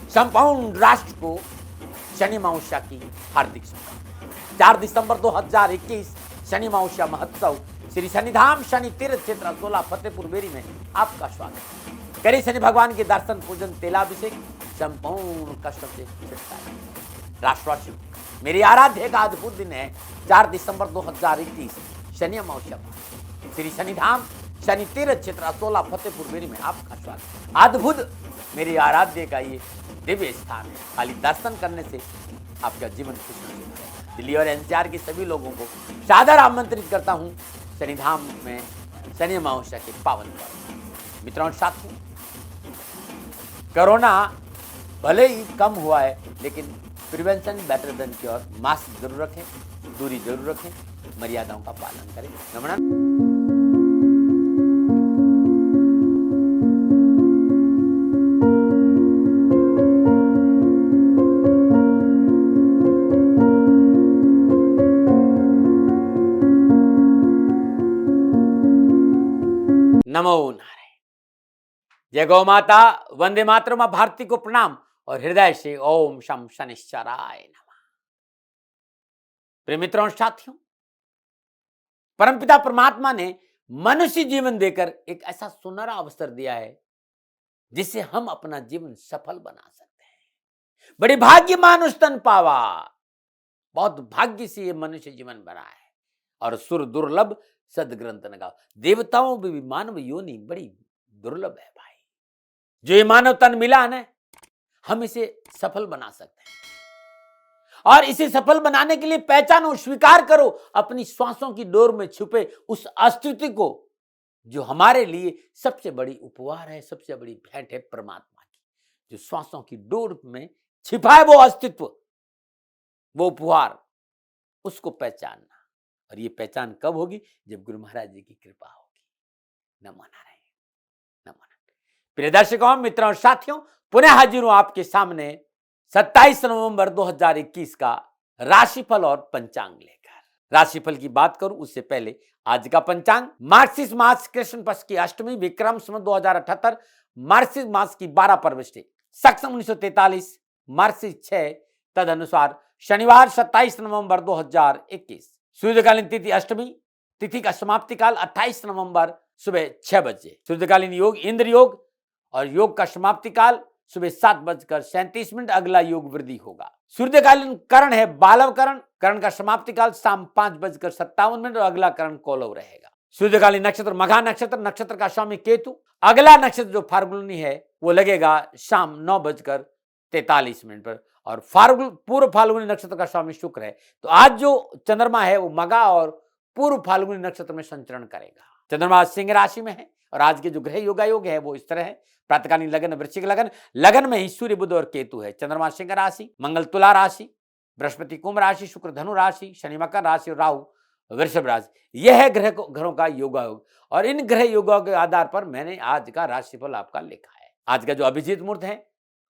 संपूर्ण राष्ट्र को शनि अमावस्या की हार्दिक शुभकामनाएं। 4 दिसंबर 2021 शनि अमावस्या महोत्सव श्री शनिधाम शनि तीर्थ क्षेत्र असोला फतेहपुर बेरी में आपका स्वागत है। करें शनि भगवान के दर्शन पूजन तेलाभिषेक, संपूर्ण कष्टों से छुटकारा। राष्ट्रवासियों, मेरी आराध्य का अद्भुत दिन है 4 दिसंबर 2021 शनि अमावस्या। श्री शनिधाम शनि तीर्थ क्षेत्र असोला फतेहपुर बेरी में आपका स्वागत। अद्भुत मेरी आराध्य का ये दिव्य स्थान है। खाली दर्शन करने से आपका जीवन खुशहाल होगा। दिल्ली और एनसीआर के सभी लोगों को सादर आमंत्रित करता हूं शनिधाम में शनि अमावस्या के पावन पर्व। मित्रों और साथियों, कोरोना भले ही कम हुआ है, लेकिन prevention better than cure. Mask जरूर रखें, दूरी जरूर रखें, मर्यादाओं का पालन करें। नमन। नमो नारायण। जय गौ माता, वंदे मातरम। भारती को प्रणाम और हृदय से ओम शम शनिश्चराय नमः। प्रिय मित्रों और साथियों, परमपिता परमात्मा ने मनुष्य जीवन देकर एक ऐसा सुनहरा अवसर दिया है जिससे हम अपना जीवन सफल बना सकते हैं। बड़े भाग्यमान उस तन पावा। बहुत भाग्य से ये मनुष्य जीवन बना है और सुर दुर्लभ सदग्रंथ नगाओ। देवताओं में भी मानव योनि बड़ी दुर्लभ है भाई। जो ये मानव तन मिला है ना, हम इसे सफल बना सकते हैं। और इसे सफल बनाने के लिए पहचानो, स्वीकार करो अपनी श्वासों की डोर में छुपे उस अस्तित्व को जो हमारे लिए सबसे बड़ी उपहार है, सबसे बड़ी भेंट है परमात्मा की। जो श्वासों की डोर में छिपा है वो अस्तित्व, वो उपहार, उसको पहचानना। और ये पहचान कब होगी? जब गुरु महाराज जी की कृपा होगी। नमो नारायण, नमो नारायण। प्रिय दर्शकों, मित्रों और साथियों, पुनः हाजिर हूं आपके सामने 27 नवंबर 2021 का राशिफल और पंचांग लेकर। राशिफल की बात करूं उससे पहले आज का पंचांग मार्गशीर्ष मास कृष्ण पक्ष की अष्टमी, विक्रम संवत 2078, मार्गशीर्ष मास की 12 परवृष्टि, सक्षम 1943, मार्गशीर्ष 6 तदनुसार शनिवार 27 नवंबर 2021। सूर्यकालीन तिथि अष्टमी, तिथि का समाप्ति काल 28 नवंबर सुबह 6 बजे। सूर्यकालीन योग इंद्र योग और योग का समाप्ति काल सुबह 7:37। अगला योग वृद्धि होगा। सूर्यकालीन करण है बालव करण, करण का समाप्ति काल शाम 5:57 और अगला करण कौलव रहेगा। सूर्यकालीन नक्षत्र मघा नक्षत्र, नक्षत्र का स्वामी केतु। अगला नक्षत्र जो फाल्गुनी है वो लगेगा शाम 9:43 पर और पूर्व फाल्गुनी नक्षत्र का स्वामी शुक्र है। तो आज जो चंद्रमा है वो मघा और पूर्व फाल्गुनी नक्षत्र में संचरण करेगा। चंद्रमा सिंह राशि में है और आज के जो ग्रह योगायोग है वो इस तरह है। प्रातःकालीन लगन वृश्चिक लगन, लगन में ही सूर्य बुध और केतु है। चंद्रमा सिंह राशि, मंगल तुला राशि, बृहस्पति कुंभ राशि, शुक्र धनु राशि, शनि मकर राशि और राहु वृषभ राशि। यह है घरों का योगायोग। और इन ग्रह योगों के आधार पर मैंने आज का राशिफल आपका लिखा है। आज का जो अभिजीत मुहूर्त है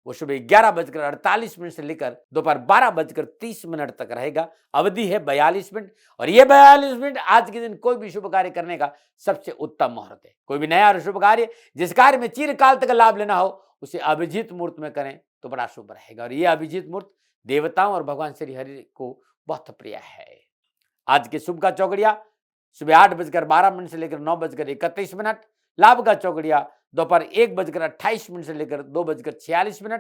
वो सुबह 11:48 से लेकर दोपहर 12:30 तक रहेगा। अवधि है 42 मिनट और ये 42 मिनट आज के दिन कोई भी शुभ कार्य करने का सबसे उत्तम मुहूर्त है। कोई भी नया और शुभ कार्य, जिस कार्य में चिरकाल तक लाभ लेना हो, उसे अभिजीत मुहूर्त में करें तो बड़ा शुभ रहेगा। और यह अभिजीत मुहूर्त देवताओं और भगवान श्री हरि को बहुत प्रिय है। आज के शुभ का चौकड़िया सुबह 8:12 से लेकर 9:31। लाभ का चौकड़िया दोपहर 1:28 से लेकर 2:46।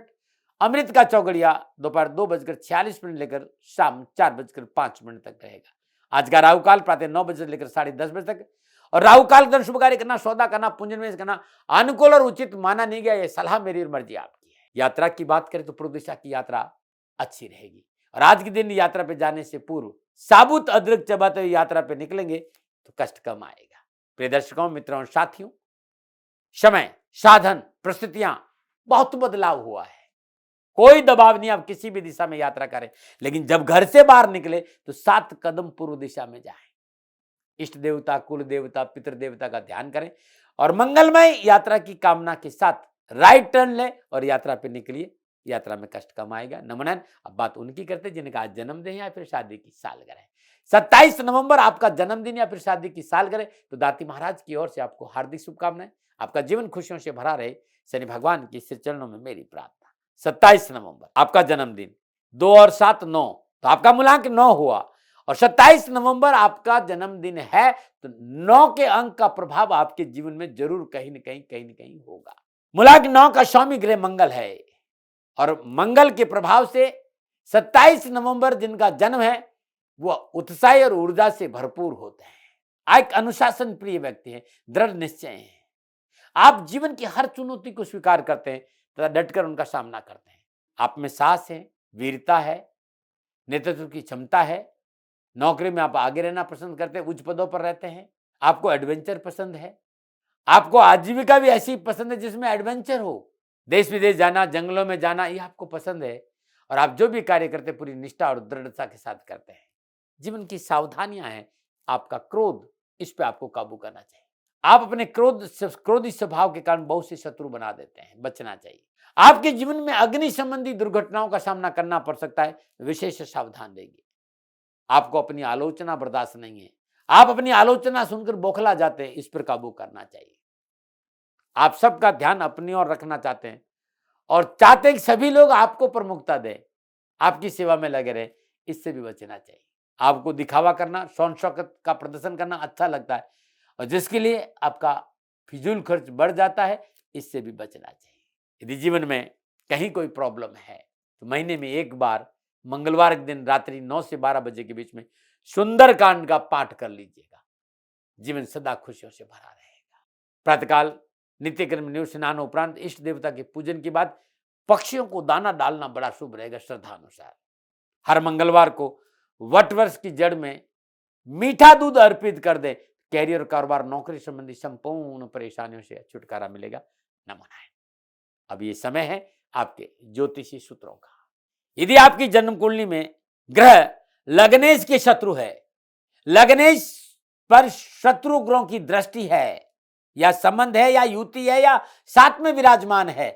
अमृत का चौकड़िया दोपहर 2:46 लेकर शाम 4:05 तक रहेगा। आज का राहु काल प्रातः 9 बजे से लेकर 10:30 बजे तक। और राहु काल के शुभ कार्य करना, सौदा करना, पूंजी निवेश करना अनुकूल और उचित माना नहीं गया। यह सलाह मेरी मर्जी आपकी है। यात्रा की बात करें तो पूर्व दिशा की यात्रा अच्छी रहेगी। और आज के दिन यात्रा पे जाने से पूर्व साबुत अदरक चबाते हुए यात्रा पे निकलेंगे तो कष्ट कम आएगा। प्रिय दर्शकों, मित्रों और साथियों, समय, साधन, परिस्थितियां बहुत बदलाव हुआ है। कोई दबाव नहीं, आप किसी भी दिशा में यात्रा करें, लेकिन जब घर से बाहर निकले तो 7 कदम पूर्व दिशा में जाएं। इष्ट देवता, कुल देवता, पितृ देवता का ध्यान करें और मंगलमय यात्रा की कामना के साथ राइट टर्न लें और यात्रा पे निकलिए। यात्रा में कष्ट कम आएगा। नमन। अब बात उनकी करते जिनका आज जन्मदिन या फिर शादी की सालगिरह है। 27 नवंबर आपका जन्मदिन या फिर शादी की सालगिरह, तो दाती महाराज की ओर से आपको हार्दिक शुभकामनाएं। आपका जीवन खुशियों से भरा रहे, शनि भगवान के श्री चरणों में मेरी प्रार्थना। 27 नवंबर आपका जन्मदिन, 2 और 7 9, तो आपका मूलांक 9 हुआ और 27 नवंबर आपका जन्मदिन है, तो 9 के अंक का प्रभाव आपके जीवन में जरूर कहीं न कहीं होगा। मूलांक 9 का स्वामी ग्रह मंगल है और मंगल के प्रभाव से 27 नवंबर जिनका जन्म है वो उत्साह और ऊर्जा से भरपूर होते हैं। एक अनुशासन प्रिय व्यक्ति है, दृढ़ निश्चय है। आप जीवन की हर चुनौती को स्वीकार करते हैं तथा डटकर उनका सामना करते हैं। आप में साहस है, वीरता है, नेतृत्व की क्षमता है। नौकरी में आप आगे रहना पसंद करते हैं, उच्च पदों पर रहते हैं। आपको एडवेंचर पसंद है। आपको आजीविका भी ऐसी पसंद है जिसमें एडवेंचर हो, देश विदेश जाना, जंगलों में जाना, ये आपको पसंद है और आप जो भी कार्य करते हैं पूरी निष्ठा और दृढ़ता के साथ करते हैं। जीवन की सावधानियां हैं, आपका क्रोध, इस पे आपको काबू करना चाहिए। आप अपने क्रोधी स्वभाव के कारण बहुत से शत्रु बना देते हैं, बचना चाहिए। आपके जीवन में अग्नि संबंधी दुर्घटनाओं का सामना करना पड़ सकता है, विशेष सावधान रहिए। आपको अपनी आलोचना बर्दाश्त नहीं है, आप अपनी आलोचना सुनकर बौखला जाते हैं, इस पर काबू करना चाहिए। आप सबका ध्यान अपनी ओर रखना चाहते हैं और चाहते हैं कि सभी लोग आपको प्रमुखता दें, आपकी सेवा में लगे रहे, इससे भी बचना चाहिए। आपको दिखावा करना, शौन शौकत का प्रदर्शन करना अच्छा लगता है और जिसके लिए आपका फिजूल खर्च बढ़ जाता है, इससे भी बचना चाहिए। यदि जीवन में कहीं कोई प्रॉब्लम है तो महीने में एक बार मंगलवार के दिन रात्रि 9 से 12 बजे के बीच में सुंदरकांड का पाठ कर लीजिएगा। जीवन सदा खुशियों से भरा रहेगा। प्रातःकाल नित्यक्रम निवृत्त स्नान उपरांत इष्ट देवता के पूजन के बाद पक्षियों को दाना डालना बड़ा शुभ रहेगा। श्रद्धा अनुसार हर मंगलवार को वटवृक्ष की जड़ में मीठा दूध अर्पित कर दे, कैरियर, कारोबार, नौकरी संबंधी संपूर्ण परेशानियों से छुटकारा मिलेगा। नमन है। अब ये समय है आपके ज्योतिषी सूत्रों का। यदि आपकी जन्म कुंडली में ग्रह लग्नेश के शत्रु है, लग्नेश पर शत्रु ग्रहों की दृष्टि है या संबंध है या युति है या साथ में विराजमान है,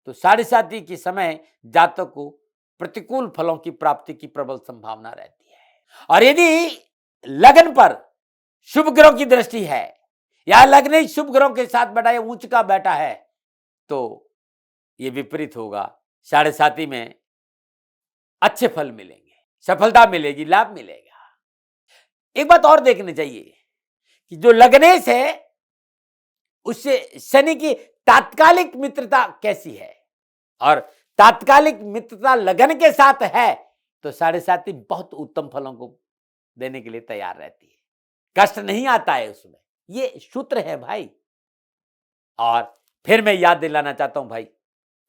तो 7:30 के समय जातक को प्रतिकूल फलों की प्राप्ति की प्रबल संभावना रहती है। और यदि लगन पर शुभ ग्रहों की दृष्टि है या लग्न शुभ ग्रहों के साथ बैठा है, उच्च का बैठा है, तो यह विपरीत होगा। 7:30 में अच्छे फल मिलेंगे, सफलता मिलेगी, लाभ मिलेगा। एक बात और देखनी चाहिए कि जो लग्नेश है उससे शनि की तात्कालिक मित्रता कैसी है, और तात्कालिक मित्रता लगन के साथ है तो 7:30 बहुत उत्तम फलों को देने के लिए तैयार रहती है, कष्ट नहीं आता है उसमें। ये सूत्र है भाई। और फिर मैं याद दिलाना चाहता हूं भाई,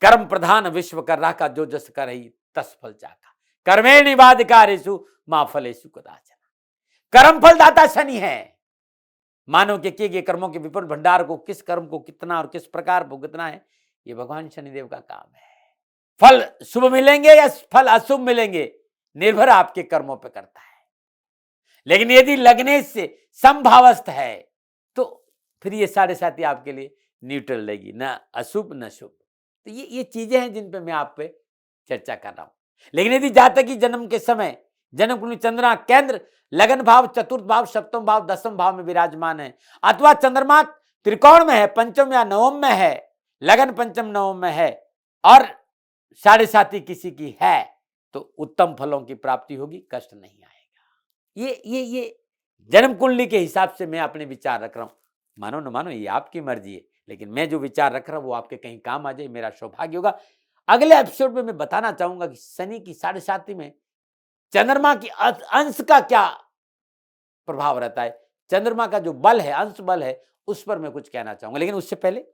कर्म प्रधान विश्व कर रहा का जो जस कर रही तस फल चाका, कर्मेणि बाधिकारेषु मा फलेषु कदाचन। कर्म फलदाता शनि है। मानव के किए गए कर्मों के विपुल भंडार को, किस कर्म को कितना और किस प्रकार भुगतना है, ये भगवान शनिदेव का काम है। फल शुभ मिलेंगे या फल अशुभ मिलेंगे, निर्भर आपके कर्मों पर करता है। लेकिन यदि लगने से समभावस्थ है तो फिर ये 7:30 आपके लिए न्यूट्रल रहेगी, ना अशुभ न शुभ। तो ये चीजें हैं जिन पे मैं आप पे चर्चा कर रहा हूं। लेकिन यदि जातक की जन्म के समय जन्म कुंडली चंद्रमा केंद्र लगन भाव, चतुर्थ भाव, सप्तम भाव, दसम भाव में विराजमान है, अथवा चंद्रमा त्रिकोण में है, पंचम या नवम में है, लगन पंचम नवम में है और 7:30 किसी की है, तो उत्तम फलों की प्राप्ति होगी, कष्ट नहीं आएगा। ये जन्म कुंडली के हिसाब से मैं अपने विचार रख रहा हूं। मानो न मानो ये आपकी मर्जी है, लेकिन मैं जो विचार रख रहा हूं वो आपके कहीं काम आ जाए, मेरा सौभाग्य होगा। अगले एपिसोड में मैं बताना चाहूंगा कि शनि की 7:30 में चंद्रमा की अंश का क्या प्रभाव रहता है, चंद्रमा का जो बल है, अंश बल है, उस पर मैं कुछ कहना चाहूंगा। लेकिन उससे पहले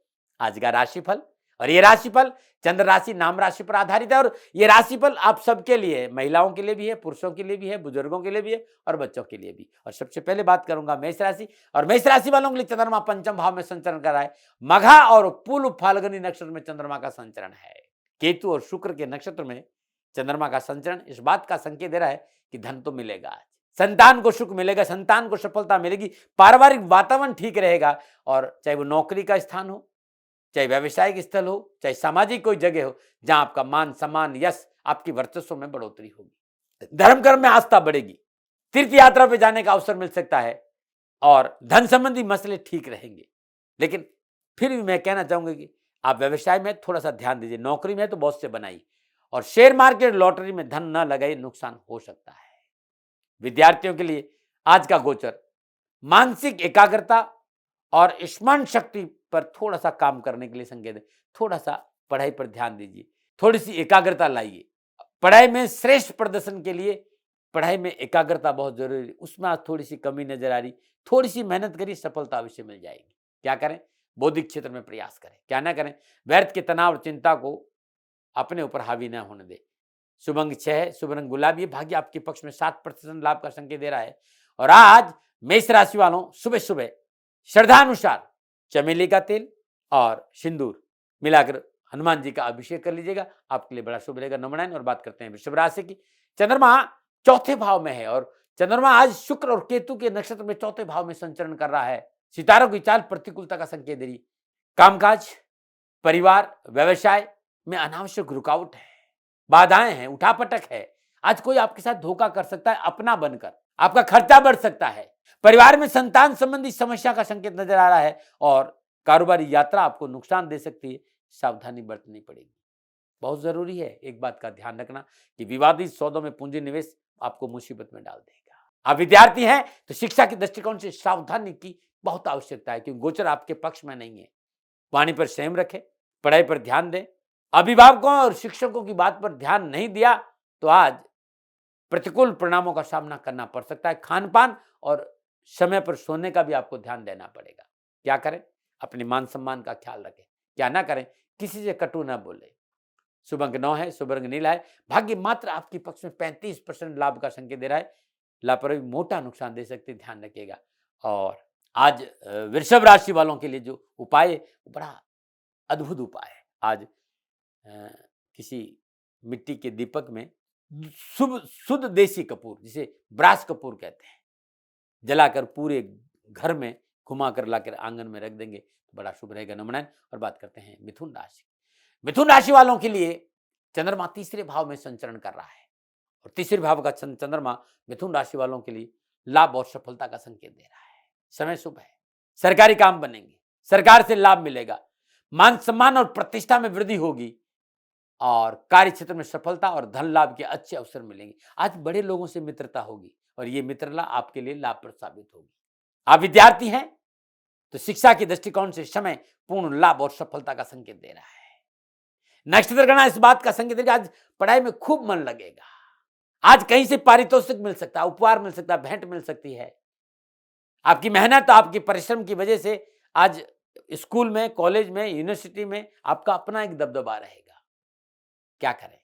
आज का राशिफल, और ये राशिफल चंद्र राशि नाम राशि पर आधारित है और ये राशिफल आप सबके लिए, महिलाओं के लिए भी है, पुरुषों के लिए भी है, बुजुर्गों के लिए भी है और बच्चों के लिए भी। और सबसे पहले बात करूंगा मेष राशि, और मेष राशि वालों के लिए चंद्रमा पंचम भाव में संचरण कर रहा है। मघा और पूर्व फाल्गुनी नक्षत्र में चंद्रमा का संचरण है। केतु और शुक्र के नक्षत्र में चंद्रमा का संचरण इस बात का संकेत दे रहा है कि धन तो मिलेगा, संतान को सुख मिलेगा, संतान को सफलता मिलेगी, पारिवारिक वातावरण ठीक रहेगा। और चाहे वो नौकरी का स्थान हो, चाहे व्यवसायिक स्थल हो, चाहे सामाजिक कोई जगह हो, जहां आपका मान सम्मान यश, आपकी वर्चस्व में बढ़ोतरी होगी, धर्म कर्म में आस्था बढ़ेगी, तीर्थ यात्रा पे जाने का अवसर मिल सकता है और धन संबंधी मसले ठीक रहेंगे। लेकिन फिर भी मैं कहना चाहूंगा कि आप व्यवसाय में थोड़ा सा ध्यान दीजिए, नौकरी में तो बहुत से बनाई, और शेयर मार्केट लॉटरी में धन न लगाइए, नुकसान हो सकता है। विद्यार्थियों के लिए आज का गोचर मानसिक एकाग्रता और स्मरण शक्ति पर थोड़ा सा काम करने के लिए संकेत है। थोड़ा सा पढ़ाई पर ध्यान दीजिए, थोड़ी सी एकाग्रता लाइए। पढ़ाई में श्रेष्ठ प्रदर्शन के लिए पढ़ाई में एकाग्रता बहुत जरूरी है, उसमें आज थोड़ी सी कमी नजर आ रही। थोड़ी सी मेहनत करिए, सफलता अवश्य मिल जाएगी। क्या करें? बौद्धिक क्षेत्र में प्रयास करें। क्या ना करें? व्यर्थ के तनाव और चिंता को अपने ऊपर हावी न होने दे। शुभ अंक 6 है, शुभ रंग गुलाबी है, भाग्य आपके पक्ष में 7% लाभ का संकेत दे रहा है। और आज मेष राशि वालों सुबह सुबह श्रद्धानुसार चमेली का तेल और सिंदूर मिलाकर हनुमान जी का अभिषेक कर लीजिएगा, आपके लिए बड़ा शुभ रहेगा। नमन। और बात करते हैं वृषभ राशि की। चंद्रमा चौथे भाव में है और चंद्रमा आज शुक्र और केतु के नक्षत्र में चौथे भाव में संचरण कर रहा है। सितारों की चाल प्रतिकूलता का संकेत दे रही। कामकाज, परिवार, व्यवसाय में अनावश्यक रुकावट है, बाधाएं हैं, उठापटक है। आज कोई आपके साथ धोखा कर सकता है अपना बनकर, आपका खर्चा बढ़ सकता है। परिवार में संतान संबंधी समस्या का संकेत नजर आ रहा है और कारोबारी यात्रा आपको नुकसान दे सकती है, सावधानी बरतनी पड़ेगी। बहुत जरूरी है एक बात का ध्यान रखना कि विवादित सौदों में पूंजी निवेश आपको मुसीबत में डाल देगा। आप विद्यार्थी हैं तो शिक्षा के दृष्टिकोण से सावधानी की बहुत आवश्यकता है, क्योंकि गोचर आपके पक्ष में नहीं है। वाणी पर संयम रखें, पढ़ाई पर ध्यान दें। अभिभावकों और शिक्षकों की बात पर ध्यान नहीं दिया तो आज प्रतिकूल परिणामों का सामना करना पड़ सकता है। खान पान और समय पर सोने का भी आपको ध्यान देना पड़ेगा। क्या करें? अपने मान सम्मान का ख्याल रखें। क्या ना करें? किसी से कटु ना बोले। शुभ अंक 9 है, शुभ रंग नीला है, भाग्य मात्र आपके पक्ष में 35% लाभ का संकेत दे रहा है। लापरवाही मोटा नुकसान दे सकती है, ध्यान रखिएगा। और आज वृषभ राशि वालों के लिए जो उपाय है वो बड़ा अद्भुत उपाय है। आज किसी मिट्टी के दीपक में शुद्ध देसी कपूर, जिसे ब्रास कपूर कहते हैं, जलाकर पूरे घर में घुमाकर लाकर आंगन में रख देंगे तो बड़ा शुभ रहेगा। नमन। और बात करते हैं मिथुन राशि। मिथुन राशि वालों के लिए चंद्रमा तीसरे भाव में संचरण कर रहा है और तीसरे भाव का चंद्रमा मिथुन राशि वालों के लिए लाभ और सफलता का संकेत दे रहा है। समय शुभ है, सरकारी काम बनेंगे, सरकार से लाभ मिलेगा, मान सम्मान और प्रतिष्ठा में वृद्धि होगी और कार्य क्षेत्र में सफलता और धन लाभ के अच्छे अवसर मिलेंगे। आज बड़े लोगों से मित्रता होगी और ये मित्रता आपके लिए लाभप्रद साबित होगी। आप विद्यार्थी हैं तो शिक्षा के दृष्टिकोण से समय पूर्ण लाभ और सफलता का संकेत दे रहा है। नक्षत्र गणना इस बात का संकेत देगा आज पढ़ाई में खूब मन लगेगा। आज कहीं से पारितोषिक मिल सकता है, उपहार मिल सकता है, भेंट मिल सकती है। आपकी मेहनत, आपकी परिश्रम की वजह से आज स्कूल में, कॉलेज में, यूनिवर्सिटी में आपका अपना एक दबदबा रहेगा। क्या करें?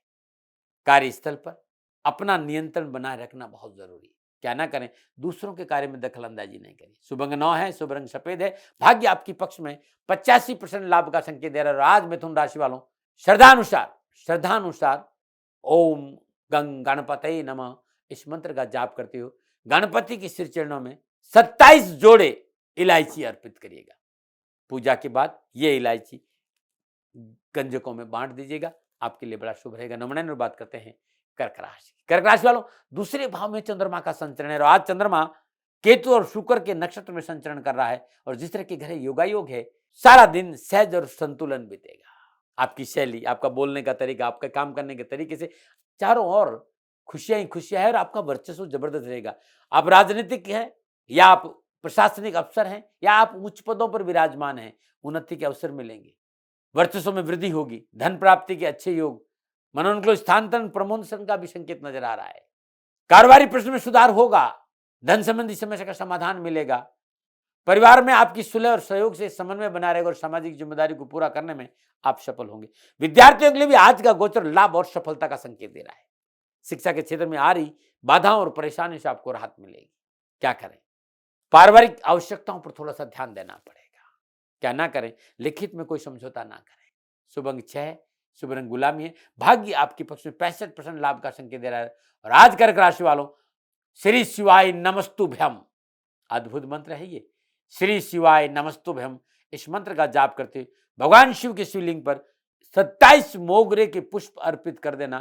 कार्यस्थल पर अपना नियंत्रण बनाए रखना बहुत जरूरी है। क्या ना करें? दूसरों के कार्य में दखल अंदाजी नहीं करें। शुभ अंक 9 है, शुभ रंग सफेद है, भाग्य आपकी पक्ष में 85% लाभ का संकेत दे रहा है। आज मिथुन राशि वालों श्रद्धानुसार ओम गंग गणपतये नमः इस मंत्र का जाप करते हो गणपति के सिर चरणों में 27 जोड़े इलायची अर्पित करिएगा। पूजा के बाद ये इलायची गंजकों में बांट दीजिएगा, आपके लिए बड़ा शुभ रहेगा। नमन। और बात करते हैं कर्क राशि। कर्क राशि वालों दूसरे भाव में चंद्रमा का संचरण है और आज चंद्रमा केतु और शुक्र के नक्षत्र में संचरण कर रहा है और जिस तरह के घर योगायोग है, सारा दिन सहज और संतुलन बीतेगा। आपकी शैली, आपका बोलने का तरीका, आपका काम करने के तरीके से चारों ओर खुशियां ही खुशियां है और आपका वर्चस्व जबरदस्त रहेगा। आप राजनीतिक हैं या आप प्रशासनिक अफसर हैं या आप उच्च पदों पर विराजमान हैं, उन्नति के अवसर मिलेंगे, वर्चस्व में वृद्धि होगी, धन प्राप्ति के अच्छे योग, मनोनुकूल स्थानांतरण प्रमोशन का भी संकेत नजर आ रहा है। कारोबारी प्रश्न में सुधार होगा, धन संबंधी समस्या का समाधान मिलेगा। परिवार में आपकी सुलह और सहयोग से समन्वय बना रहेगा और सामाजिक जिम्मेदारी को पूरा करने में आप सफल होंगे। विद्यार्थियों के लिए भी आज का गोचर लाभ और सफलता का संकेत दे रहा है। शिक्षा के क्षेत्र में आ रही बाधाओं और परेशानी से आपको राहत मिलेगी। क्या करें? पारिवारिक आवश्यकताओं पर थोड़ा सा ध्यान देना पड़ेगा। क्या ना करें? लिखित में कोई समझौता ना करें। शुभ अंक 6 है, शुभ रंग गुलाबी है, भाग्य आपके पक्ष में 65% लाभ का संकेत दे रहा है। और आज कर्क राशि वालों श्री शिवाय नमस्तुभ्यम अद्भुत मंत्र है ये। श्री शिवाय नमस्तुभ्यम इस मंत्र का जाप करते भगवान शिव के शिवलिंग पर 27 मोगरे के पुष्प अर्पित कर देना,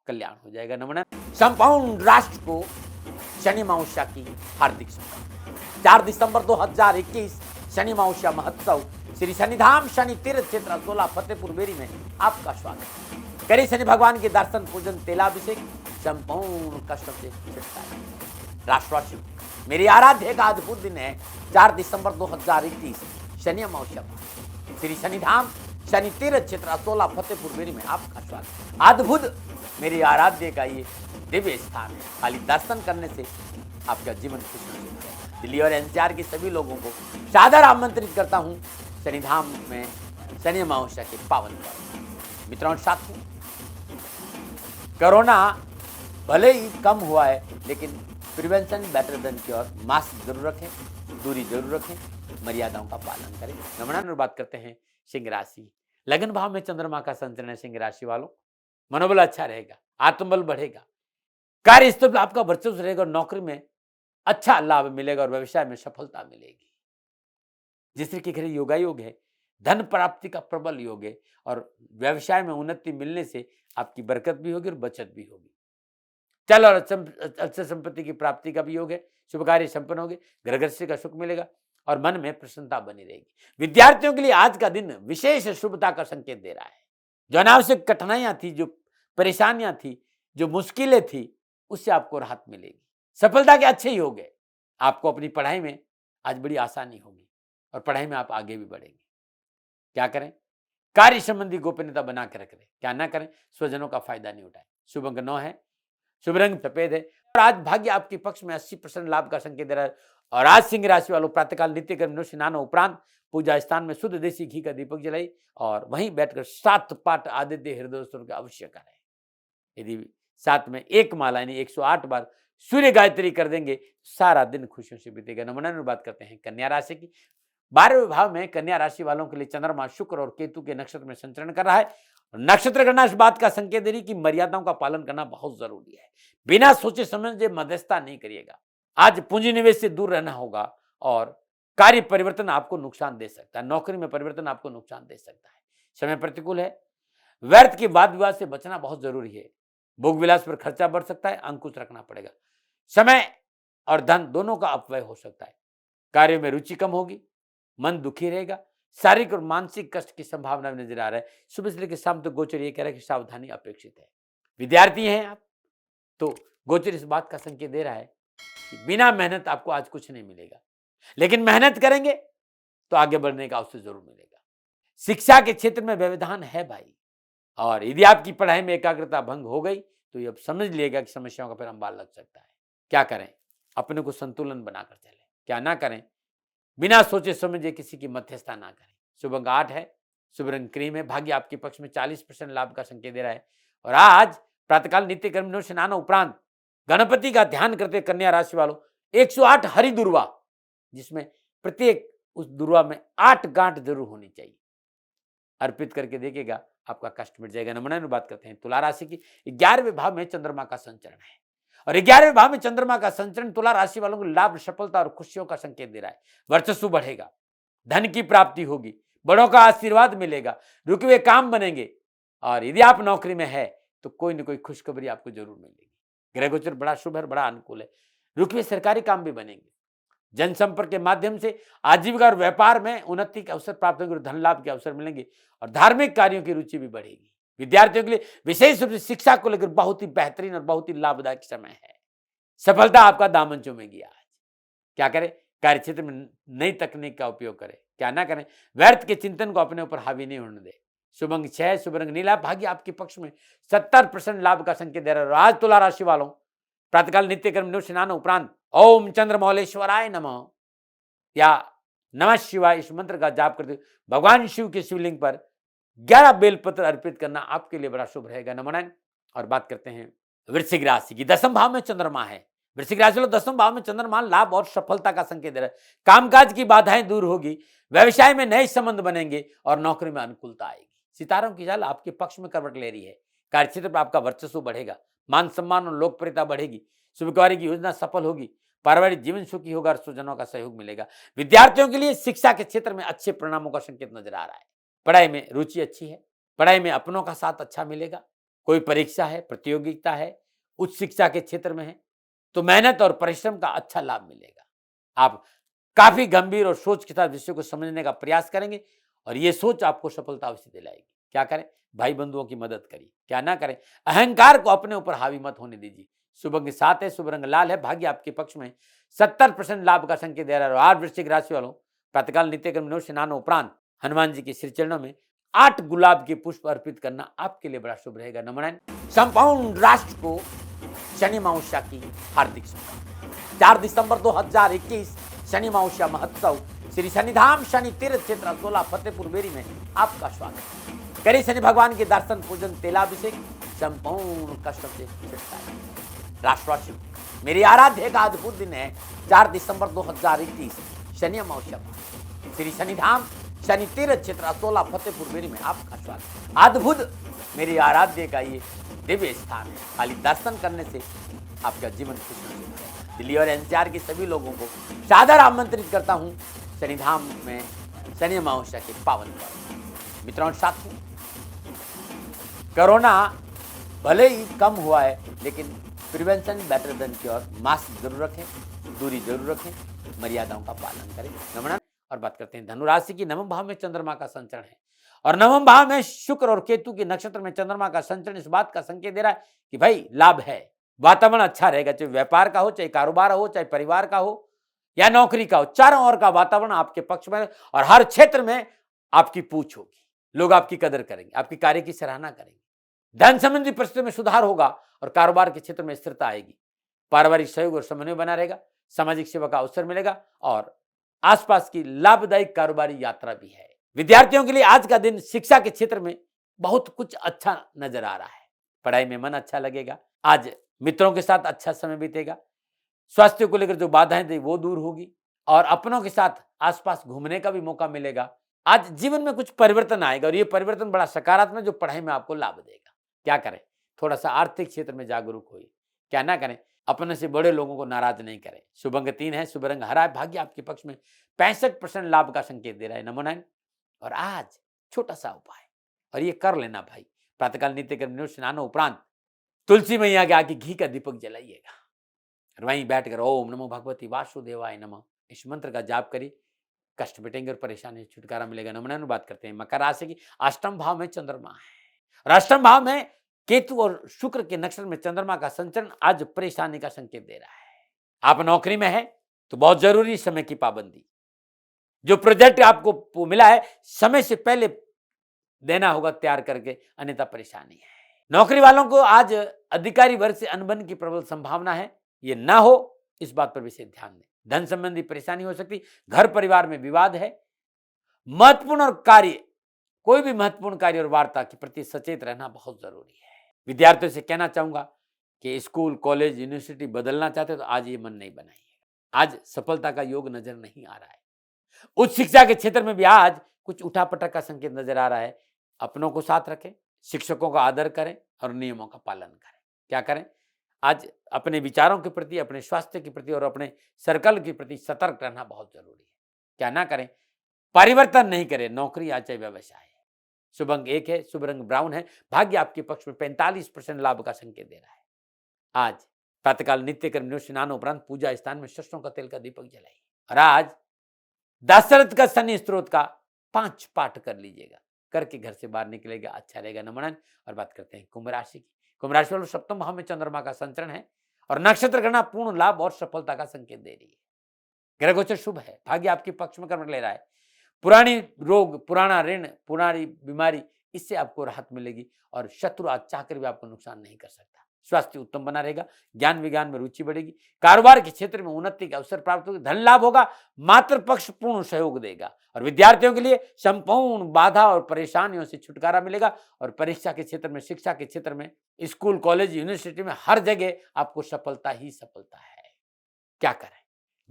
कल्याण हो जाएगा। नमन। संपूर्ण राष्ट्र को शनि अमावस्या की हार्दिक शुभकामनाएं। 4 दिसंबर 2021 शनि अमावस्या महोत्सव श्री शनिधाम शनि तीर्थ क्षेत्र असोला फतेहपुर बेरी में आपका स्वागत है। करी शनि भगवान के दर्शन पूजन तेलाभिषेक संपूर्ण कष्टों से छुटकारा। राष्ट्रवासी मेरी आराध्य का अद्भुत दिन है 4 दिसंबर 2021 शनि अमावस्या। श्री शनिधाम शनि तीर्थ क्षेत्र असोला फतेहपुर बेरी में आपका स्वागत। अद्भुत मेरी आराध्य का ये दिव्य स्थान है। खाली दर्शन करने से आपका जीवन खुशी हो जाएगा। दिल्ली और एनसीआर के सभी लोगों को सादर आमंत्रित करता हूं शनिधाम में शनि अमावस्या के पावन पर्व। मित्रों साथियों, कोरोना भले ही कम हुआ है, लेकिन prevention better than cure. Mask जरूर रखें, दूरी जरूर रखें, मर्यादाओं का पालन करें। नमस्कार, बात करते हैं सिंह राशि। लगन भाव में चंद्रमा का संचरण है। सिंह राशि वालों, मनोबल अच्छा रहेगा, आत्मबल बढ़ेगा, कार्य स्थल आपका वर्चस्व रहेगा और नौकरी में अच्छा लाभ मिलेगा और व्यवसाय में सफलता मिलेगी। जिस तरह के योगा योग है, धन प्राप्ति का प्रबल योग है और व्यवसाय में उन्नति मिलने से आपकी बरकत भी होगी और बचत भी होगी। चल और अचल संपत्ति की प्राप्ति का भी योग है। शुभ कार्य संपन्न होंगे, ग्रह गृहस्थी का सुख मिलेगा और मन में प्रसन्नता बनी रहेगी। विद्यार्थियों के लिए आज का दिन विशेष शुभता का संकेत दे रहा है। जो अनावश्यक कठिनाइयां थी, जो परेशानियां थी, जो मुश्किलें थी, उससे आपको राहत मिलेगी। सफलता के अच्छे योग है। आपको अपनी पढ़ाई में आज बड़ी आसानी होगी और पढ़ाई में आप आगे भी बढ़ेंगे। क्या करें? कार्य संबंधी गोपनीयता बना के रख लें। क्या ना करें? स्वजनों का फायदा नहीं उठाएं। शुभ अंक 9 है, शुभ रंग सफेद है और आज भाग्य आपके पक्ष में 80% लाभ का संकेत दे रहा है। और आज सिंह राशि वालों प्रातःकाल नित्य कर्म स्नान उपरांत पूजा स्थान में शुद्ध देसी घी का दीपक जलाई और वहीं बैठकर 7 पाठ आदित्य हृदय स्तोत्र का अवश्य करें। यदि साथ में एक माला यानी 108 बार सूर्य गायत्री कर देंगे, सारा दिन खुशियों से बीतेगा। नमूना बात करते हैं कन्या राशि की। 12वें भाव में कन्या राशि वालों के लिए चंद्रमा शुक्र और केतु के नक्षत्र में संचरण कर रहा है। नक्षत्र गणना इस बात का संकेत दे रही कि मर्यादाओं का पालन करना बहुत जरूरी है। बिना सोचे समझे मध्यस्थता नहीं करिएगा। आज पूंजी निवेश से दूर रहना होगा और कार्य परिवर्तन आपको नुकसान दे सकता है। नौकरी में परिवर्तन आपको नुकसान दे सकता है। समय प्रतिकूल है। व्यर्थ के वाद विवाद से बचना बहुत जरूरी है। भोग विलास पर खर्चा बढ़ सकता है, अंकुश रखना पड़ेगा। समय और धन दोनों का अपव्यय हो सकता है। कार्य में रुचि कम होगी, मन दुखी रहेगा, शारीरिक और मानसिक कष्ट की संभावना नजर आ रहा है। सुबह से लेकर शाम तक गोचर ये कह रहा है कि सावधानी अपेक्षित है। विद्यार्थी हैं आप तो गोचर इस बात का संकेत दे रहा है कि बिना मेहनत आपको आज कुछ नहीं मिलेगा, लेकिन मेहनत करेंगे तो आगे बढ़ने का अवसर जरूर मिलेगा। शिक्षा के क्षेत्र में व्यवधान है भाई, और यदि आपकी पढ़ाई में एकाग्रता भंग हो गई तो ये अब समझ लिएगा कि समस्याओं का फिर अंबार लग सकता है। क्या करें? अपने को संतुलन बनाकर चलें। क्या ना करें? बिना सोचे समझे किसी की मध्यस्थता ना करें। शुभ अंक 8 है, शुभ रंग क्रीम है। भाग्य आपके पक्ष में 40% लाभ का संकेत दे रहा है। और आज प्रातःकाल नित्य कर्म स्नान उपरांत गणपति का ध्यान करते कन्या राशि वालों 108 हरि दुर्वा, जिसमें प्रत्येक उस दुर्वा में 8 गांठ जरूर होनी चाहिए, अर्पित करके देखिएगा, आपका कष्ट मिट जाएगा। नमूना बात करते हैं तुला राशि की। 11वें भाव में चंद्रमा का संचरण है और 11वें भाव में चंद्रमा का संचरण तुला राशि वालों को लाभ, सफलता और खुशियों का संकेत दे रहा है। वर्चस्व बढ़ेगा, धन की प्राप्ति होगी, बड़ों का आशीर्वाद मिलेगा, रुके हुए काम बनेंगे और यदि आप नौकरी में है तो कोई न कोई खुशखबरी आपको जरूर मिलेगी। ग्रह गोचर बड़ा शुभ है, बड़ा अनुकूल है। रुके हुए सरकारी काम भी बनेंगे। जनसंपर्क के माध्यम से आजीविका और व्यापार में उन्नति के अवसर प्राप्त होंगे और धन लाभ के अवसर मिलेंगे और धार्मिक कार्यों की रुचि भी बढ़ेगी। विद्यार्थियों के लिए विशेष रूप से शिक्षा को लेकर बहुत ही बेहतरीन और बहुत ही लाभदायक समय है। सफलता आपका दामन चूमेगी आज। क्या करें? कार्य क्षेत्र में नई तकनीक का उपयोग करें। क्या ना करें? व्यर्थ के चिंतन को अपने ऊपर हावी नहीं होने दे। शुभ अंक 6, शुभ रंग नीला। भाग्य आपके पक्ष में 70% लाभ का संकेत दे रहा है। आज तुला राशि वालों प्रातःकाल नित्य कर्म स्नान उपरांत ओम चंद्रमौलेश्वराय नमः या नमः शिवाय इस मंत्र का जाप करते भगवान शिव के शिवलिंग पर 11 बेलपत्र अर्पित करना आपके लिए बड़ा शुभ रहेगा। नमन। और बात करते हैं वृश्चिक राशि की। 10वें भाव में चंद्रमा है। वृश्चिक राशि वालों 10वें भाव में चंद्रमा लाभ और सफलता का संकेत दे रहा है। कामकाज की बाधाएं दूर होगी, व्यवसाय में नए संबंध बनेंगे और नौकरी में अनुकूलता आएगी। सितारों की चाल आपके पक्ष में करवट ले रही है। कार्यक्षेत्र पर आपका वर्चस्व बढ़ेगा, मान सम्मान और लोकप्रियता बढ़ेगी, शुभ कार्य की योजना सफल होगी, पारिवारिक जीवन सुखी होगा और स्वजनों का सहयोग मिलेगा। विद्यार्थियों के लिए शिक्षा के क्षेत्र में अच्छे परिणामों का संकेत नजर आ रहा है। पढ़ाई में रुचि अच्छी है, पढ़ाई में अपनों का साथ अच्छा मिलेगा। कोई परीक्षा है, प्रतियोगिता है, उच्च शिक्षा के क्षेत्र में है तो मेहनत और परिश्रम का अच्छा लाभ मिलेगा। आप काफी गंभीर और सोच के साथ विषय को समझने का प्रयास करेंगे और ये सोच आपको सफलता अवश्य दिलाएगी। क्या करें? भाई बंधुओं की मदद करिए। क्या ना करें? अहंकार को अपने ऊपर हावी मत होने दीजिए। शुभ अंक 7 है, शुभ रंग लाल है, भाग्य आपके पक्ष में 70% लाभ का संकेत दे रहा है। और आज वृश्चिक राशि वालों, प्रातःकाल नित्य कर्म स्नान उपरांत हनुमान जी के श्री चरणों में 8 गुलाब के पुष्प अर्पित करना आपके लिए बड़ा शुभ रहेगा। नमन। संपूर्ण राष्ट्र को शनि अमावस्या की हार्दिक शुभकामनाएं। 4 दिसंबर 2021 शनि अमावस्या महोत्सव श्री शनिधाम शनि तीर्थ क्षेत्र अकोला फतेहपुर बेरी में आपका स्वागत। करें शनि भगवान के दर्शन पूजन तेलाभिषेक, संपूर्ण कष्ट से छुटकारा। राष्ट्रवासियों, मेरी आराध्य का अद्भुत दिन है 4 दिसंबर 2021 शनि अमावस्या श्री शनिधाम शनि तीर्थ क्षेत्र अकोला फतेहपुर बेरी में आपका स्वागत। अद्भुत मेरी आराध्य का ये दिव्य स्थान है। खाली दर्शन करने से आपका जीवन खुशहाल होगा। दिल्ली और एनसीआर के सभी लोगों को सादर आमंत्रित करता हूं शनिधाम में शनि अमावस्या के पावन पर्व। मित्रों और साथियों, कोरोना भले ही कम हुआ है, लेकिन prevention better than cure. Mask जरूर रखें, दूरी जरूर रखें, मर्यादाओं का पालन करें। नमन। और बात करते हैं धनु राशि की। नवम भाव में चंद्रमा का संचरण है और नवम भाव में शुक्र और केतु के नक्षत्र में चंद्रमा का संचरण इस बात का संकेत दे रहा है कि भाई लाभ है, वातावरण अच्छा रहेगा। चाहे व्यापार का हो, चाहे कारोबार हो, चाहे परिवार का हो या नौकरी का हो, चारों ओर का वातावरण आपके पक्ष में और हर क्षेत्र में आपकी पूछ होगी। लोग आपकी कदर करेंगे, आपकी कार्य की सराहना करेंगे। धन संबंधी परिस्थितियों में सुधार होगा और कारोबार के क्षेत्र में स्थिरता आएगी। पारिवारिक सहयोग और समन्वय बना रहेगा। सामाजिक सेवा का अवसर मिलेगा और आसपास की लाभदायक कारोबारी यात्रा भी है। विद्यार्थियों के लिए आज का दिन शिक्षा के क्षेत्र में बहुत कुछ अच्छा नजर आ रहा है। पढ़ाई में मन अच्छा लगेगा। आज मित्रों के साथ अच्छा समय बीतेगा। स्वास्थ्य को लेकर जो बाधाएं थी वो दूर होगी और अपनों के साथ आसपास घूमने का भी मौका मिलेगा। आज जीवन में कुछ परिवर्तन आएगा और ये परिवर्तन बड़ा सकारात्मक जो पढ़ाई में आपको लाभ देगा। क्या करें? थोड़ा सा आर्थिक क्षेत्र में जागरूक होइए। क्या ना करें? अपने से बड़े लोगों को नाराज नहीं करें। शुभ अंक 3 है, शुभ रंग हरा है, भाग्य आपके पक्ष में 65% लाभ का संकेत दे रहा है। नमो नारायण। और आज छोटा सा उपाय और ये कर लेना भाई, प्रातःकाल नित्य कर्म स्नान उपरांत तुलसी मैया के आगे घी का दीपक जलाइएगा और वहीं बैठकर ओम नमो भगवती वासुदेवाय नमः इस मंत्र का जाप करिए। कष्ट मिटेंगे और परेशानी से छुटकारा मिलेगा। नमन। बात करते हैं मकर राशि की। अष्टम भाव में चंद्रमा है और अष्टम भाव में केतु और शुक्र के नक्षत्र में चंद्रमा का संचरण आज परेशानी का संकेत दे रहा है। आप नौकरी में है तो बहुत जरूरी समय की पाबंदी। जो प्रोजेक्ट आपको मिला है समय से पहले देना होगा तैयार करके, अन्यथा परेशानी है। नौकरी वालों को आज अधिकारी वर्ग से अनबन की प्रबल संभावना है, ये ना हो इस बात पर विशेष ध्यान दें। धन संबंधी परेशानी हो सकती, घर परिवार में विवाद है। महत्वपूर्ण और कार्य, कोई भी महत्वपूर्ण कार्य और वार्ता के प्रति सचेत रहना बहुत जरूरी है। विद्यार्थियों से कहना चाहूंगा कि स्कूल कॉलेज यूनिवर्सिटी बदलना चाहते तो आज ये मन नहीं बनाइए। आज सफलता का योग नजर नहीं आ रहा है। उच्च शिक्षा के क्षेत्र में भी आज कुछ उठापटक का संकेत नजर आ रहा है। अपनों को साथ रखें, शिक्षकों का आदर करें और नियमों का पालन करें। क्या करें? आज अपने विचारों के प्रति, अपने स्वास्थ्य के प्रति और अपने सर्कल के प्रति सतर्क रहना बहुत जरूरी है। क्या ना करें? परिवर्तन नहीं करें, नौकरी आज चाहे व्यवसाय है। शुभ अंक 1 है, शुभ रंग ब्राउन है, भाग्य आपके पक्ष में 45% लाभ का संकेत दे रहा है। आज प्रातःकाल नित्य कर्म स्नान उपरांत पूजा स्थान में सरसों का तेल का दीपक जलाइए और आज दशरथ का शनि स्त्रोत का 5 पाठ कर लीजिएगा, करके घर से बाहर निकलेगा, अच्छा रहेगा। नमन। और बात करते हैं कुंभ राशि की। कुंभ राशि वालों, सप्तम भाव में चंद्रमा का संचरण है और नक्षत्र गणना पूर्ण लाभ और सफलता का संकेत दे रही है। ग्रह गोचर शुभ है, भाग्य आपके पक्ष में कर्म ले रहा है। पुरानी रोग, पुराना ऋण, पुरानी बीमारी, इससे आपको राहत मिलेगी और शत्रु आज चाहकर भी आपको नुकसान नहीं कर सकता। स्वास्थ्य उत्तम बना रहेगा। ज्ञान विज्ञान में रुचि बढ़ेगी। कारोबार के क्षेत्र में उन्नति के अवसर प्राप्त होगा। धन लाभ होगा। मातृ पक्ष पूर्ण सहयोग देगा और विद्यार्थियों के लिए संपूर्ण बाधा और परेशानियों से छुटकारा मिलेगा और परीक्षा के क्षेत्र में, शिक्षा के क्षेत्र में, स्कूल कॉलेज यूनिवर्सिटी में हर जगह आपको सफलता ही सफलता है। क्या करें?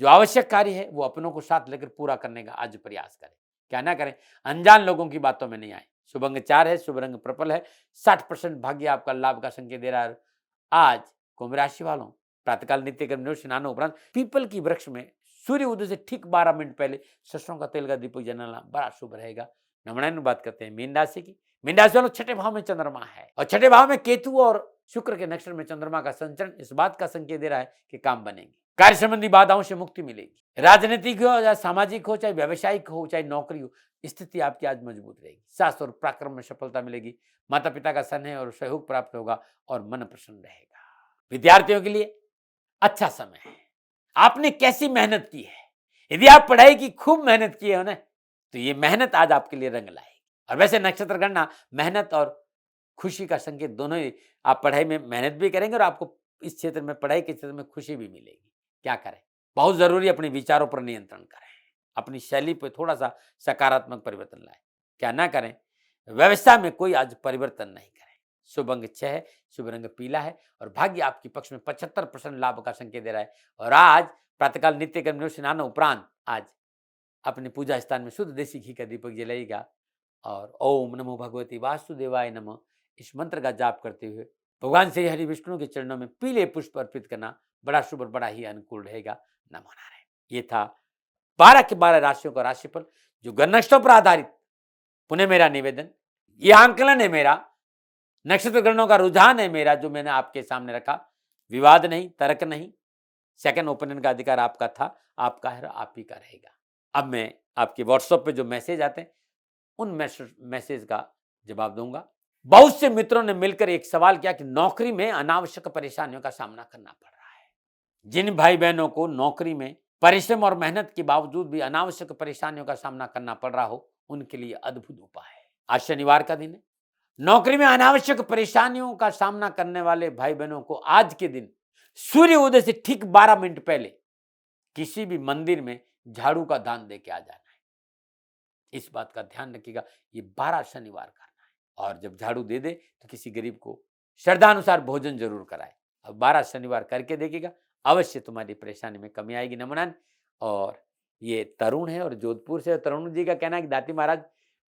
जो आवश्यक कार्य है वो अपनों को साथ लेकर पूरा करने का आज प्रयास करें। क्या ना करें? अनजान लोगों की बातों में नहीं आए। शुभ अंक 4 है, शुभ रंग पर्पल है, 60% भाग्य आपका लाभ का संकेत दे रहा है। आज कुंभ राशि वालों, प्रातःकाल नित्य कर्म स्नान उपरांत पीपल की वृक्ष में सूर्य उदय से ठीक 12 मिनट पहले सरसों का तेल का दीपक जलाना बड़ा शुभ रहेगा। नमन। बात करते हैं मीन राशि की। मीन राशि वालों, छठे भाव में चंद्रमा है और छठे भाव में केतु और शुक्र के नक्षत्र में चंद्रमा का संचरण इस बात का संकेत दे रहा है कि काम बनेंगे, कार्य संबंधी बाधाओं से मुक्ति मिलेगी। राजनीतिक हो या सामाजिक हो, चाहे व्यवसायिक हो, चाहे नौकरी हो, स्थिति आपकी आज मजबूत रहेगी। साहस और पराक्रम में सफलता मिलेगी। माता पिता का स्नेह और सहयोग प्राप्त होगा और मन प्रसन्न रहेगा। विद्यार्थियों के लिए अच्छा समय है। आपने कैसी मेहनत की है, यदि आप पढ़ाई की खूब मेहनत की है ना, तो ये मेहनत आज आपके लिए रंग लाएगी। और वैसे नक्षत्र गणना मेहनत और खुशी का संकेत दोनों ही, आप पढ़ाई में मेहनत भी करेंगे और आपको इस क्षेत्र में, पढ़ाई के क्षेत्र में खुशी भी मिलेगी। क्या करें, बहुत जरूरी अपने विचारों पर नियंत्रण करें, अपनी शैली पर थोड़ा सा सकारात्मक परिवर्तन लाएं। क्या ना करें, व्यवस्था में कोई आज परिवर्तन नहीं करें। शुभ अंक 6 है, शुभ रंग पीला है और भाग्य आपके पक्ष में 75% लाभ का संकेत दे रहा है। और आज प्रातःकाल नित्य कर्म स्नान उपरांत आज अपने पूजा स्थान में शुद्ध देसी घी का दीपक जलाइएगा और ओम नमो भगवती वासुदेवाय नमः इस मंत्र का जाप करते हुए भगवान श्री हरि विष्णु के चरणों में पीले पुष्प अर्पित करना बड़ा शुभ और बड़ा ही अनुकूल रहेगा। नमो नारायण। ये था 12 के 12 राशियों का राशिफल जो नक्षत्रों पर आधारित। पुनः मेरा निवेदन, ये आंकलन है मेरा, नक्षत्र गणनों का रुझान है मेरा, जो मैंने आपके सामने रखा। विवाद नहीं, तर्क नहीं, सेकंड ओपिनियन का अधिकार आपका था, आपका है, आप ही का रहेगा। अब मैं आपके व्हाट्सएप पे जो मैसेज आते हैं उन मैसेज का जवाब दूंगा। बहुत से मित्रों ने मिलकर एक सवाल किया कि नौकरी में अनावश्यक परेशानियों का सामना करना पड़ रहा है। जिन भाई बहनों को नौकरी में परिश्रम और मेहनत के बावजूद भी अनावश्यक परेशानियों का सामना करना पड़ रहा हो, उनके लिए अद्भुत उपाय है। आज शनिवार का दिन है। नौकरी में अनावश्यक परेशानियों का सामना करने वाले भाई बहनों को आज के दिन सूर्य उदय से ठीक 12 मिनट पहले किसी भी मंदिर में झाड़ू का दान दे के आ जाना है। इस बात का ध्यान रखिएगा, ये 12 शनिवार करना है। और जब झाड़ू दे दे तो किसी गरीब को श्रद्धानुसार भोजन जरूर कराए। अब 12 शनिवार करके देखिएगा, अवश्य तुम्हारी परेशानी में कमी आएगी। नमन। और ये तरुण है और जोधपुर से तरुण जी का कहना है कि दाती महाराज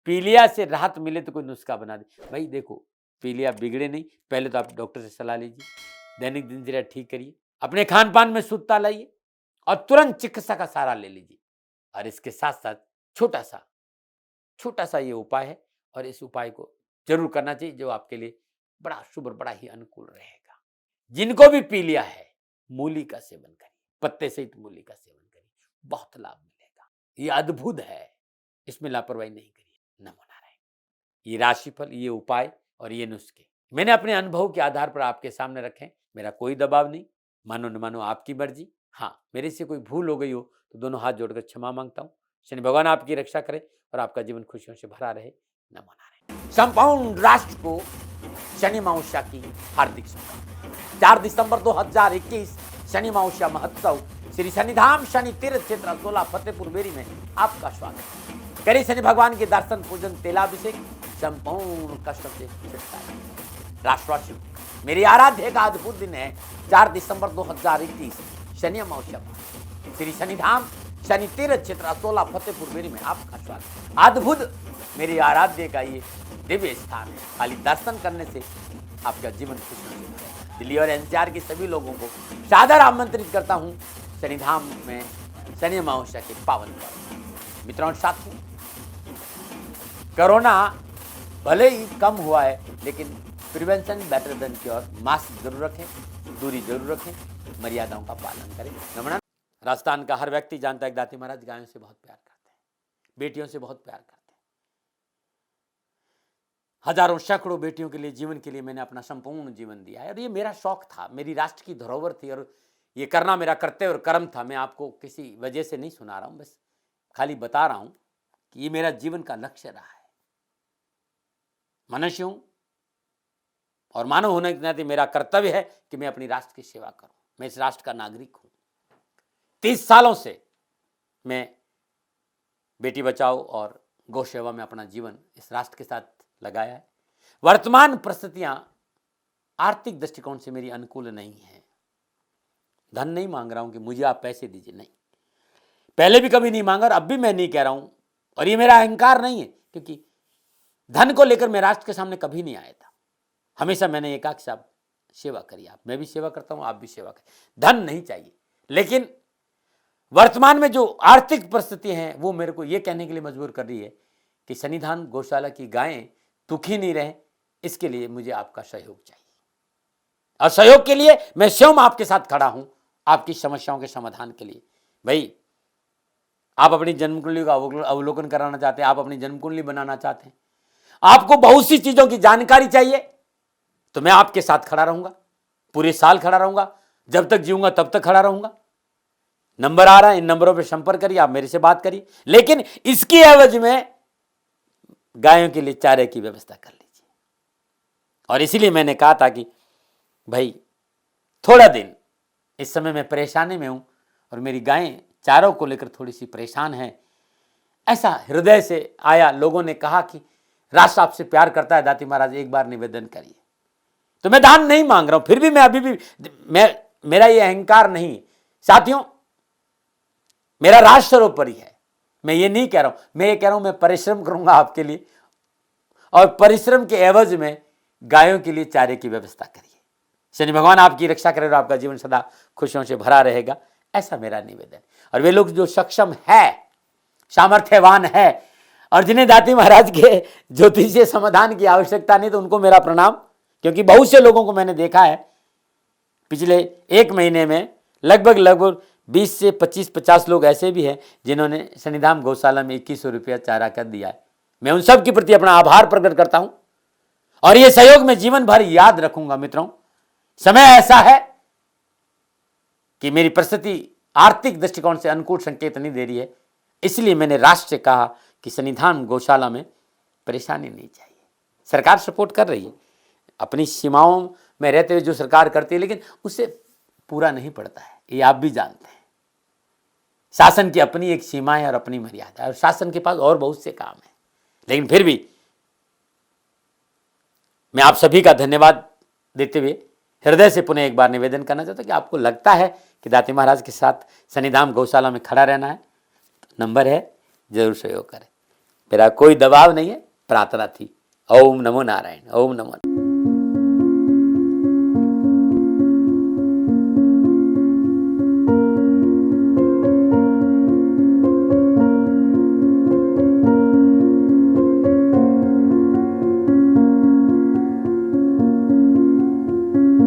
पीलिया से राहत मिले तो कोई नुस्खा बना दे। भाई देखो, पीलिया बिगड़े नहीं, पहले तो आप डॉक्टर से सलाह लीजिए, दैनिक दिनचर्या ठीक करिए, अपने खान पान में शुद्धता लाइए और तुरंत चिकित्सा का सहारा ले लीजिए। और इसके साथ साथ छोटा सा ये उपाय है और इस उपाय को जरूर करना चाहिए, जो आपके लिए बड़ा शुभ और बड़ा ही अनुकूल रहेगा। जिनको भी पीलिया है, मूली का सेवन करिए, पत्ते सहित मूली का सेवन करिए, बहुत लाभ मिलेगा। ये अद्भुत है, इसमें लापरवाही नहीं करिए। नमो नारायण। ये राशिफल, ये उपाय और ये नुस्खे मैंने अपने अनुभव के आधार पर आपके सामने रखे। मेरा कोई दबाव नहीं, मानो न मानो आपकी मर्जी। हाँ, मेरे से कोई भूल हो गई हो तो दोनों हाथ जोड़कर क्षमा मांगता हूँ। शनि भगवान आपकी रक्षा करे और आपका जीवन खुशियों से भरा रहे। नमो नारायण। संपूर्ण राष्ट्र को शनि अमावस्या की हार्दिक शुभकामनाएं। 4 दिसंबर 2021 शनि अमावस्या महोत्सव श्री शनिधाम शनि तीर्थ क्षेत्र असोला फतेहपुर बेरी में आपका स्वागत है। करी शनि भगवान के दर्शन, पूजन, तेलाभिषेक संपूर्ण कष्ट से छुटकारा। राष्ट्रवासी, मेरी आराध्य का अद्भुत दिन है 4 दिसंबर 2021 शनि अमावस्या श्री शनिधाम शनि तीर्थ क्षेत्र असोला फतेहपुर बेरी में आपका स्वागत। अद्भुत मेरी आराध्य का ये दिव्य स्थान है। खाली दर्शन करने से आपका जीवन खुशी होगा। दिल्ली और एनसीआर के सभी लोगों को सादर आमंत्रित करता हूँ शनिधाम में शनि अमावस्या के पावन पर्व। मित्रों साथियों, कोरोना भले ही कम हुआ है, लेकिन prevention better than cure. Mask जरूर रखें, दूरी जरूर रखें, मर्यादाओं का पालन करें। नमन। राजस्थान का हर व्यक्ति जानता है कि दाती महाराज गायों से बहुत प्यार करते हैं, बेटियों से बहुत प्यार करते हैं। हजारों सैकड़ों बेटियों के लिए, जीवन के लिए मैंने अपना संपूर्ण जीवन दिया है और ये मेरा शौक था, मेरी राष्ट्र की धरोहर थी और ये करना मेरा कर्तव्य और कर्म था। मैं आपको किसी वजह से नहीं सुना रहा हूं, बस खाली बता रहा हूं कि ये मेरा जीवन का लक्ष्य रहा है। मनुष्य हूं और मानव होने के नाते मेरा कर्तव्य है कि मैं अपनी राष्ट्र की सेवा करूं। मैं इस राष्ट्र का नागरिक हूं। 30 सालों से मैं बेटी बचाओ और गौ सेवा में अपना जीवन इस राष्ट्र के साथ लगाया है। वर्तमान परिस्थितियां आर्थिक दृष्टिकोण से मेरी अनुकूल नहीं है। धन नहीं मांग रहा हूं कि मुझे आप पैसे दीजिए, नहीं, पहले भी कभी नहीं मांगा और अब भी मैं नहीं कह रहा हूं। और ये मेरा अहंकार नहीं है, क्योंकि धन को लेकर मैं राष्ट्र के सामने कभी नहीं आया था। हमेशा मैंने ये कहा कि साहब सेवा करिए, आप, मैं भी सेवा करता हूं, आप भी सेवा करें। धन नहीं चाहिए, लेकिन वर्तमान में जो आर्थिक परिस्थिति है वो मेरे को ये कहने के लिए मजबूर कर रही है कि शनिधाम गौशाला की गायें दुखी नहीं रहे, इसके लिए मुझे आपका सहयोग चाहिए। और सहयोग के लिए मैं स्वयं आपके साथ खड़ा हूं, आपकी समस्याओं के समाधान के लिए। भाई, आप अपनी जन्म कुंडली का अवलोकन कराना चाहते हैं, आप अपनी जन्म कुंडली बनाना चाहते हैं, आपको बहुत सी चीजों की जानकारी चाहिए, तो मैं आपके साथ खड़ा रहूंगा, पूरे साल खड़ा रहूंगा, जब तक जीऊंगा तब तक खड़ा रहूंगा। नंबर आ रहा है, इन नंबरों पर संपर्क करिए, आप मेरे से बात करिए, लेकिन इसकी एवज में गायों के लिए चारे की व्यवस्था कर लीजिए। और इसीलिए मैंने कहा था कि भाई थोड़ा दिन इस समय मैं परेशानी में हूं और मेरी गायें चारों को लेकर थोड़ी सी परेशान हैं, ऐसा हृदय से आया। लोगों ने कहा कि राष्ट्र आपसे प्यार करता है दाती महाराज, एक बार निवेदन करिए। तो मैं दान नहीं मांग रहा हूं, फिर भी मैं अभी भी मेरा ये अहंकार नहीं साथियों, मेरा राष्ट्र सर्वोपरि है। मैं ये नहीं कह रहा हूं, मैं ये कह रहा हूं मैं परिश्रम करूंगा आपके लिए, और परिश्रम के एवज में गायों के लिए चारे की व्यवस्था करिए। शनि भगवान आपकी रक्षा करे और आपका जीवन सदा खुशियों से भरा रहेगा, ऐसा मेरा निवेदन। और वे लोग जो सक्षम है, सामर्थ्यवान है, और जिन्हें दाती महाराज के ज्योतिषीय समाधान की आवश्यकता नहीं, तो उनको मेरा प्रणाम। क्योंकि बहुत से लोगों को मैंने देखा है पिछले एक महीने में, लगभग 20 से 25-50 लोग ऐसे भी हैं जिन्होंने शनिधाम गौशाला में 2100 रुपया चारा कर दिया है। मैं उन सब के प्रति अपना आभार प्रकट करता हूं, और यह सहयोग मैं जीवन भर याद रखूंगा। मित्रों, समय ऐसा है कि मेरी परिस्थिति आर्थिक दृष्टिकोण से अनुकूल संकेत नहीं दे रही है, इसलिए मैंने राष्ट्र से कहा कि शनिधाम गौशाला में परेशानी नहीं चाहिए। सरकार सपोर्ट कर रही है, अपनी सीमाओं में रहते हुए जो सरकार करती है, लेकिन उससे पूरा नहीं पड़ता है, ये आप भी जानते हैं। शासन की अपनी एक सीमा है और अपनी मर्यादा है, और शासन के पास और बहुत से काम है। लेकिन फिर भी मैं आप सभी का धन्यवाद देते हुए हृदय से पुनः एक बार निवेदन करना चाहता हूं कि आपको लगता है कि दाती महाराज के साथ शनिधाम गौशाला में खड़ा रहना है, तो नंबर है, जरूर सहयोग करें। मेरा कोई दबाव नहीं है, प्रार्थना थी। ओम नमो नारायण, ओम नमो।